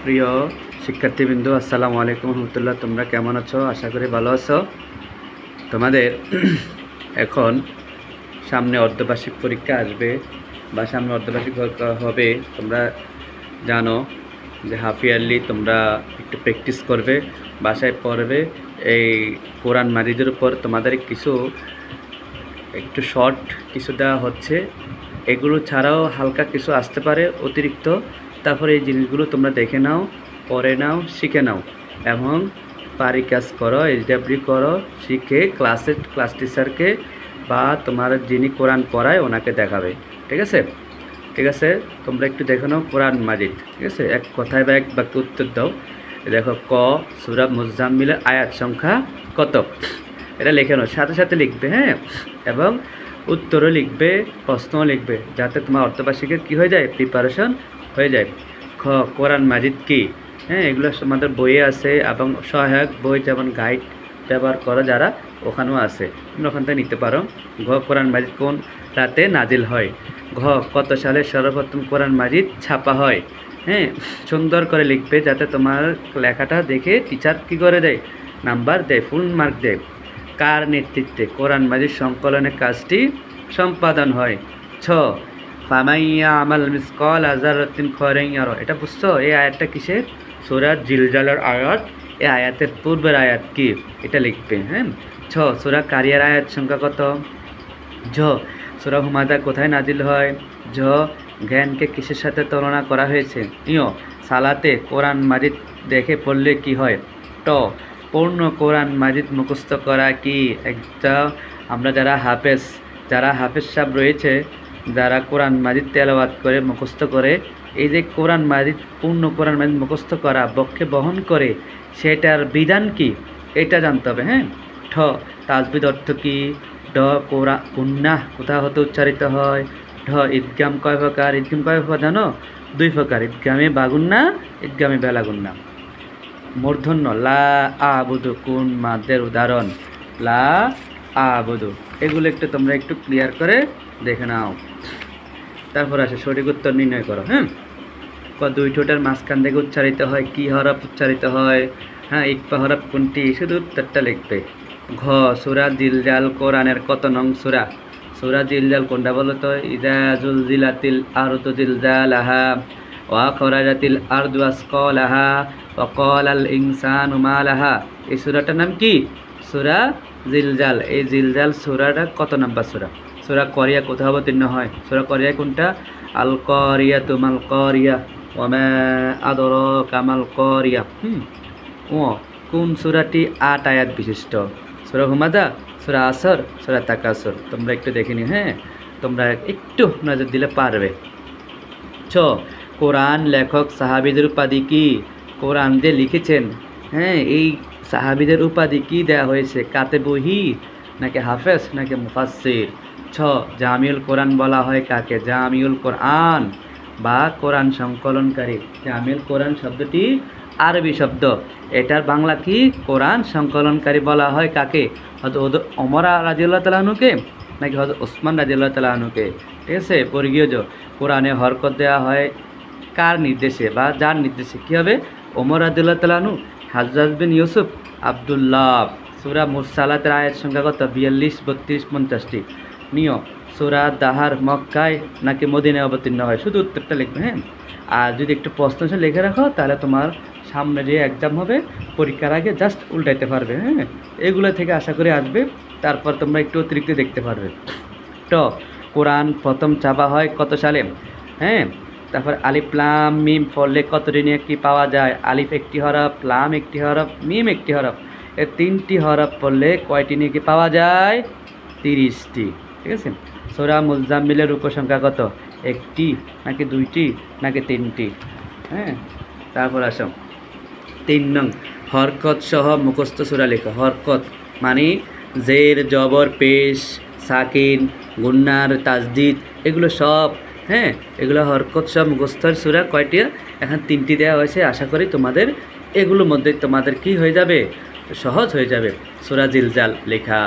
প্রিয় শিক্ষার্থীবৃন্দ, আসসালামু আলাইকুম রহমতুল্লাহ। তোমরা কেমন আছো? আশা করি ভালো আছো। তোমাদের এখন সামনে অর্ধবার্ষিক পরীক্ষা আসবে বা সামনে অর্ধবার্ষিক পরীক্ষা হবে। তোমরা জানো যে হাফ ইয়ারলি তোমরা একটু প্র্যাকটিস করবে, বাসায় পড়বে। এই কোরআন মাজিদের উপর তোমাদের কিছু একটু শর্ট কিছু দেওয়া হচ্ছে। এগুলো ছাড়াও হালকা কিছু আসতে পারে অতিরিক্ত। তারপরে এই জিনিসগুলো তোমরা দেখে নাও, পড়ে নাও, শিখে নাও এবং পারি কাজ করো, এইচডাব্লিউ করো, শিখে ক্লাস টিচারকে বা তোমার যিনি কোরআন পড়ায় ওনাকে দেখাবে। ঠিক আছে? ঠিক আছে, তোমরা একটু দেখে নাও কোরআন মাজিদ। ঠিক আছে, এক কথায় বা এক বাক্যে উত্তর দাও। দেখো, ক সূরা মুজাম্মিলের আয়াত সংখ্যা কত? এটা লেখে নাও, সাথে সাথে লিখবে, হ্যাঁ। এবং উত্তরও লিখবে, প্রশ্নও লিখবে, যাতে তোমার অর্ধবার্ষিকের কী হয়ে যায়, প্রিপারেশন হয়ে যায়। খ কোরআন মাজিদ কি? হ্যাঁ, এগুলো আমাদের বইয়ে আছে এবং সহায়ক বই যেমন গাইড ব্যবহার করো যারা, ওখানেও আছে, তুমি ওখান থেকে নিতে পারো। ঘ কোরআন মাজিদ কোন রাতে নাজিল হয়? ঘ কত সালে সর্বপ্রথম কোরআন মাজিদ ছাপা হয়? হ্যাঁ, সুন্দর করে লিখবে, যাতে তোমার লেখাটা দেখে টিচার কী করে দেয়, নাম্বার দেয়, ফুল মার্ক দেয়। কার নেতৃত্বে কোরআন মাজিদ সংকলনের কাজটি সম্পাদন হয়? ছ ফামাইয়া আমাল মিসকাল আযারাতিন খায়রান ইয়ারা। এটা বুঝছো? এই আয়াতটা কিসের? সূরা জিলজালের আয়াত। এই আয়াতের পূর্বের আয়াত কি, এটা লিখবে, হ্যাঁ। ছ সূরা কারিয়ার আয়াত সংখ্যা কত? ঝ সূরা হুমাযা কোথায় নাজিল হয়? ঝ জ্ঞানকে কিসের সাথে তুলনা করা হয়েছে? ইয় সালাতে কোরআন মাজিদ দেখে পড়লে কি হয়? ট পূর্ণ কোরআন মাজিদ মুখস্থ করা কি একটা, আমরা যারা হাফেজ সাহেব রয়েছে, যারা কোরআন মাজিদ তেলাওয়াত করে মুখস্থ করে, এই যে কোরআন মাজিদ পূর্ণ কোরআন মাজিদ মুখস্থ করা বক্ষে বহন করে, সেটার বিধান কি, এটা জানতে হবে, হ্যাঁ। ঠ তাজবিদ অর্থ কি? ড গুন্নাহ কোথা হতে উচ্চারিত হয়? ঢ ঈদগাম কয় প্রকার? ঈদগাম কয় প্রকার জানো? 2 প্রকার, ঈদগামে বাগুন্না, ঈদগামে বেলাগুন্না। মূর্ধন্য লা আবুদু কোন মাদের উদাহরণ? লা আবুদু। এগুলো একটু তোমরা একটু ক্লিয়ার করে দেখে নাও। তারপর আসে সঠিক উত্তর নির্ণয় করো, হ্যাঁ। দুই ঠোঁটের মাঝখান থেকে উচ্চারিত হয় কি হরফ উচ্চারিত হয়? হ্যাঁ, ইকফা হরফ কোনটি? শুধু উত্তরটা লিখবে। ঘ সূরা জিলজাল কোরআনের কত নং সূরা? সূরা জিলজাল কোনটা বলো তো? ইযা জুলজিলাতিল আরদু জিলজালাহা ওয়া খরাজাতিল আরদু আসকালাহা ওয়া ক্বালাল ইনসানু মা লাহা। এই সূরাটার নাম কি? সূরা জিলজাল। এই জিলজাল সূরাটা কত নাম্বার সূরা? সূরা করিয়া কোথাও অবতীর্ণ হয়? সূরা করিয়া কোনটা? আল কারিয়াতু মাল কারিয়া ওয়া মা আদরাকা মাল কারিয়া। ও কোন সূরাটি 8 আয়াত বিশিষ্ট? সূরা হুমাযা, সূরা আসর, সূরা তাকাসুর। তোমরা একটু দেখে নিও, হ্যাঁ, তোমরা একটু নজর দিলে পারবে। ছ কোরআন লেখক সাহাবীদের উপাধি কি? কোরআন যে লিখেছেন, হ্যাঁ, এই সাহাবীদের উপাধি কি দেয়া হয়েছে? কাতেবহি নাকি হাফেজ নাকি মুফাসসির? ছ জামিউল কোরআন বলা হয় কাকে? জামিউল কোরআন বা কোরআন সংকলনকারী। জামিউল কোরআন শব্দটি আরবি শব্দ, এটার বাংলা কি? কোরআন সংকলনকারী বলা হয় কাকে? হযরত ওমর রাদিয়াল্লাহু তাআলা আনহুকে নাকি হযরত ওসমান রাদিয়াল্লাহু তাআলা আনহুকে? ঠিক আছে, পরিগীয় কোরআনে হরকত দেওয়া হয় কার নির্দেশে বা যার নির্দেশে? কী হবে? ওমর রাদিয়াল্লাহু তাআলা আনহু, হাজ্জাজ বিন ইউসুফ, আব্দুল্লাহ। সূরা মুরসালাতের আয়াত সংখ্যা কত? 42, 32, 50টি। নিয় সূরা দাহার মক্কায় নাকি মদিনায় অবতীর্ণ হয়? শুধু উত্তরটা লিখবে, হ্যাঁ। আর যদি একটু প্রশ্ন লিখে রাখো, তাহলে তোমার সামনে যে এক্সাম হবে পরীক্ষার আগে জাস্ট উল্টাইতে পারবে, হ্যাঁ। এগুলো থেকে আশা করি আসবে, তারপর তোমরা একটু অতিরিক্ত দেখতে পারবে। ট কোরআন প্রথম ছাপা হয় কত সালে? হ্যাঁ, তারপর আলিফ লাম মিম পড়লে কতটি নিয়ে কি পাওয়া যায়? আলিফ একটি হরফ, লাম একটি হরফ, মিম একটি হরফ। এই 3টি হরফ পড়লে কয়টি নিয়ে কি পাওয়া যায়? 30টি। ঠিক আছে। সূরা মুজাম্মিলের উপসংখ্যা কত? 1টি নাকি 2টি নাকি 3টি? হ্যাঁ, তারপর আসো 3 নং হরকত সহ মুখস্থ সূরা লেখো। হরকত মানে জের, জবর, পেশ, সাকিন, গুন্নার, তাজদিদ, এগুলো সব, হ্যাঁ, এগুলো হরকত সব মুখস্থর সূরা। কয়টি? এখন 3টি দেওয়া হয়েছে। আশা করি তোমাদের এগুলোর মধ্যে তোমাদের কি হয়ে যাবে? সহজ হয়ে যাবে। সূরা জিলজাল লেখা,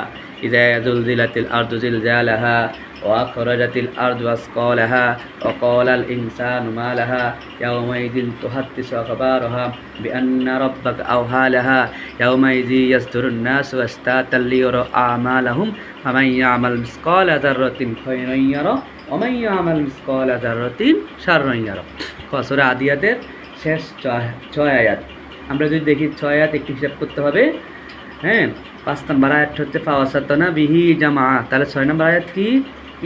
ইযা যুলজিলাতিল আরদু জিলজালাহা ওয়া আখরাজাতিল আরদু আসকালাহা ওয়া ক্বালাল ইনসানু মা লাহা ইয়াওমাইযিন তুহাদ্দিসু আখবারাহা বিআন্না রাব্বাকা আওহা লাহা ইয়াওমাইযি ইয়াসদুরুন নাসু আশতাতাল লিয়ারা আমালাহুম ফামান ইয়ামাল মিসকালা যাররাতিন খায়রান ইয়ারা ওয়া মান ইয়ামাল মিসকালা যাররাতিন শাররান ইয়ারা। সূরা আদিয়াতের শেষ 6 আয়াত। আমরা যদি দেখি 6 আয়াত একটু হিসাব করতে হবে। হ্যাঁ, 5 নম্বর আয়াত হচ্ছে ফাওয়াসাতনা বিহি জামা, তাহলে 6 নম্বর আয়াত কি?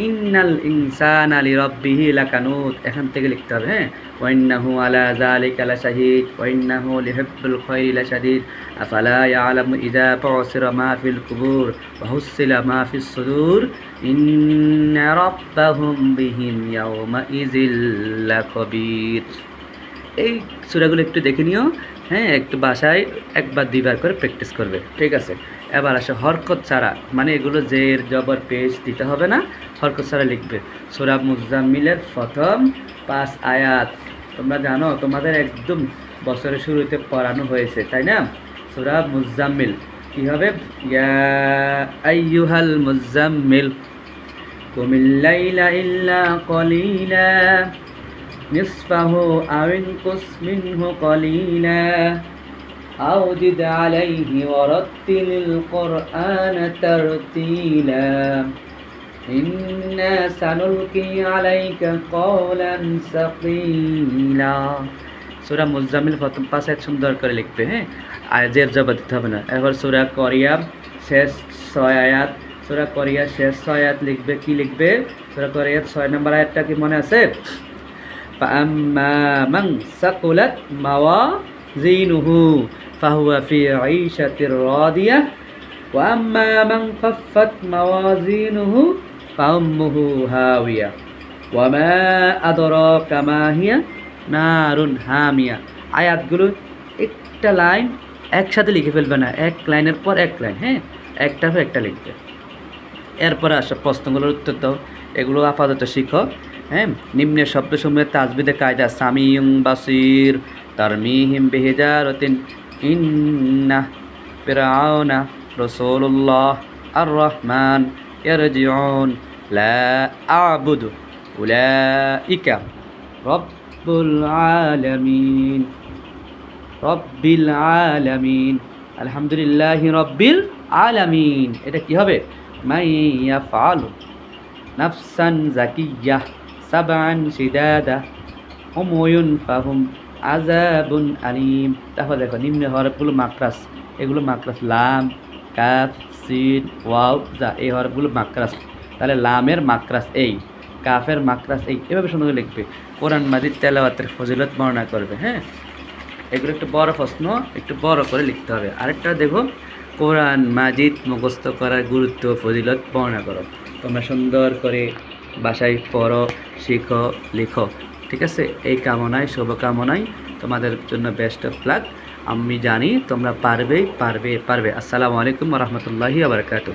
ইন্নাল ইনসানা লিরাব্বিহি লাকানুত, এখান থেকে লিখতে হবে। হ্যাঁ, ওয়া ইন্নাহু আলা যালিকা লাশাহিদ ওয়া ইন্নাহু লিহুব্বিল খায়রি লাশাদীদ আফালা ইয়ালামু ইযা বু'সিরা মা ফিল কুবুর ওয়া হুসিলা মা ফিস সুদূর ইন্না রাব্বাহুম বিহিম ইয়াওমা ইযিল লাখাবীর। এই সূরাগুলো একটু দেখে নিও। হ্যাঁ, একটু বাসায় একবার দুইবার করে প্র্যাকটিস করবে, ঠিক আছে? এবার আসে হরকত ছাড়া, মানে এগুলো জের জবর পেশ দিতে হবে না, হরকত ছাড়া লিখবে। সূরা মুজাম্মিলের প্রথম 5 আয়াত তোমরা জানো, তোমাদের একদম বছরের শুরুতে পড়ানো হয়েছে, তাই না? সূরা মুজাম্মিল কি হবে? ইয়া আইয়ুহাল মুজাম্মিল কুমিল লাইলা ইল্লা কলিলা নিসফাহু আও ইনকুস মিনহু কলিলা আও জিদ আলাইহি ওয়ারাত্তিলিল কুরআনা তারতিলা ইন্না সানুলকি আলাইকা কওলান সাকিলা। সূরা মুজাম্মিল প্রথম 5 আয়াত সুন্দর করে লিখবে। হ্যাঁ, আর জের জবর দিতে হবে না। এবার সূরা করিয়া শেষ 6 আয়াত, সূরা করিয়া শেষ 6 আয়াত লিখবে। কি লিখবে? সূরা করিয়া 6 নম্বর আয়াতটা কি মনে আছে? فأما من ثقلت موازينه فهو في عيشة راضية وأما من خفت موازينه فأمه هاوية وما أدراك ما هي نار حامية। আয়াতগুলো একটা লাইন একসাথে লিখে ফেলবে না, এক লাইনের পর এক লাইন। হ্যাঁ, একটা পর একটা লিখবে। এরপরে আসো প্রশ্নগুলোর উত্তর দাও। এগুলো আপাতত শিখো। হ্যাঁ, নিম্নের শব্দসমূহের তাজবিদে কায়দা সামিউন বাসির তারমিহিম বিহিজারাতিন ইন্না ফিরআউনা রাসূলুল্লাহ আর রহমান ইয়ারজিউন লা আ'বুদু উলাইকা রব্বুল আলামিন রব্বিল আলামিন আলহামদুলিল্লাহি রব্বিল আলামিন। এটা কি হবে? মাইয়া ফালু নাফসান জাকিয়াহ সাবান শিদাদা হুমুয়ুন ফাহুম আযাবুন আলীম। তাহলে দেখো নিম্ন হরফগুলো মাকরাস, এগুলো মাকরাস লাম কাফ সিন ওয়াও জা, এই হরফগুলো মাকরাস। তাহলে লামের মাকরাস এই, কাফের মাকরাস এই, এভাবে সুন্দর লিখবে। কোরআন মাজিদ তেলাওয়াতের ফজিলত বর্ণনা করবে। হ্যাঁ, এগুলো একটু বড় প্রশ্ন, একটু বড় করে লিখতে হবে। আরেকটা দেখো, কোরআন মাজিদ মুখস্থ করার গুরুত্ব ফজিলত বর্ণনা করো। তোমরা সুন্দর করে বাসায় পড়ো, শিখো, লিখো, ঠিক আছে? এই কামনায়, শুভকামনায় তোমাদের জন্য বেস্ট অফ লাক। আমি জানি তোমরা পারবে। আসসালামু আলাইকুম ওয়া রাহমাতুল্লাহি ওয়া বারাকাতুহু।